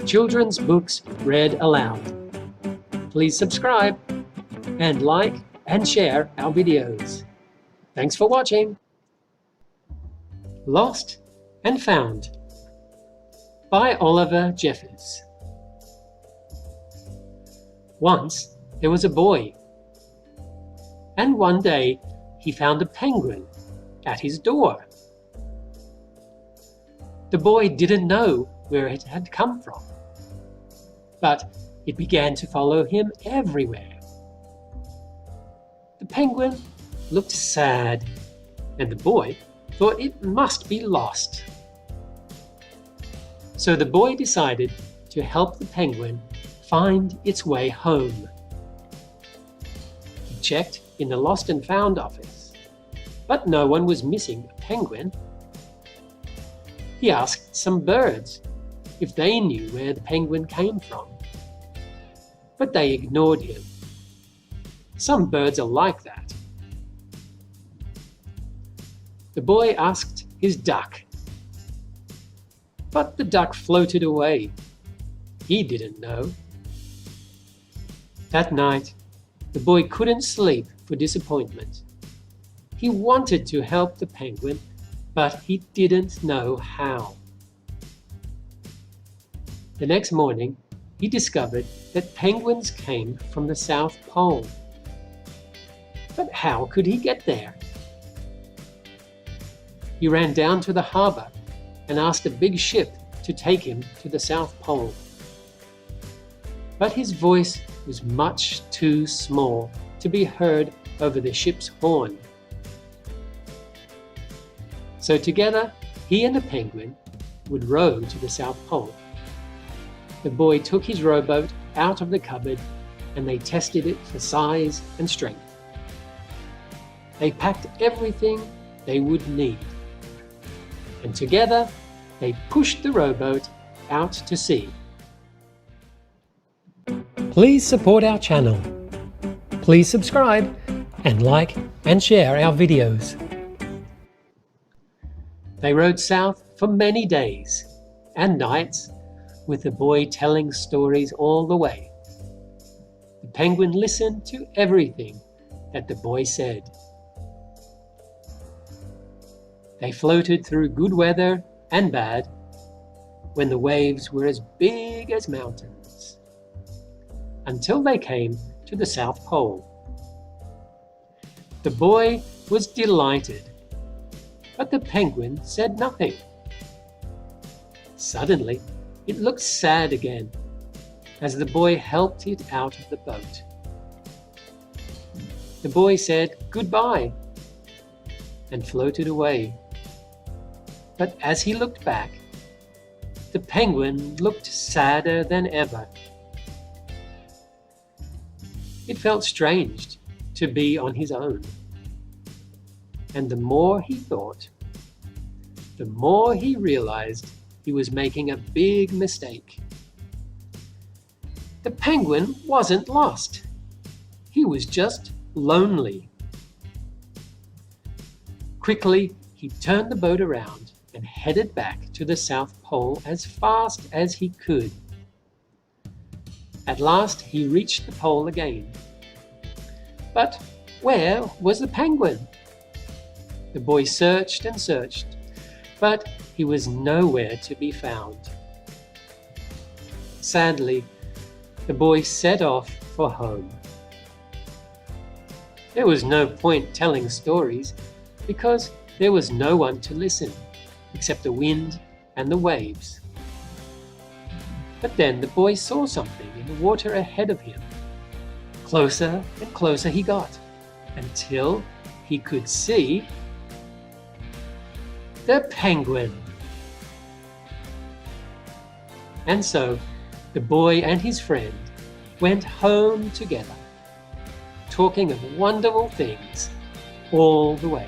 children's books read aloud. Please subscribe and like and share our videos. Thanks for watching. Lost and Found by Oliver Jeffers. Once there was a boy, and one day he found a penguin at his door. The boy didn't know where it had come from, but it began to follow him everywhere. The penguin looked sad, and the boy thought it must be lost. So the boy decided to help the penguin find its way home. He checked in the Lost and Found office, but no one was missing a penguin. He asked some birds if they knew where the penguin came from, but they ignored him. Some birds are like that. The boy asked his duck, but the duck floated away. He didn't know. That night, the boy couldn't sleep for disappointment. He wanted to help the penguin, but he didn't know how. The next morning, he discovered that penguins came from the South Pole. But how could he get there? He ran down to the harbor and asked a big ship to take him to the South Pole. But his voice was much too small to be heard over the ship's horn. So together, he and the penguin would row to the South Pole. The boy took his rowboat out of the cupboard and they tested it for size and strength. They packed everything they would need. And together, they pushed the rowboat out to sea. Please support our channel. Please subscribe and like and share our videos. They rowed south for many days and nights, with the boy telling stories all the way. The penguin listened to everything that the boy said. They floated through good weather and bad, when the waves were as big as mountains, until they came to the South Pole. The boy was delighted, but the penguin said nothing. Suddenly, it looked sad again as the boy helped it out of the boat. The boy said goodbye and floated away. But as he looked back, the penguin looked sadder than ever. It felt strange to be on his own. And the more he thought, the more he realized he was making a big mistake. The penguin wasn't lost. He was just lonely. Quickly, he turned the boat around and headed back to the South Pole as fast as he could. At last, he reached the pole again. But where was the penguin? The boy searched and searched, but he was nowhere to be found. Sadly, the boy set off for home. There was no point telling stories because there was no one to listen except the wind and the waves. But then the boy saw something in the water ahead of him. Closer and closer he got, until he could see the penguin. And so the boy and his friend went home together, talking of wonderful things all the way.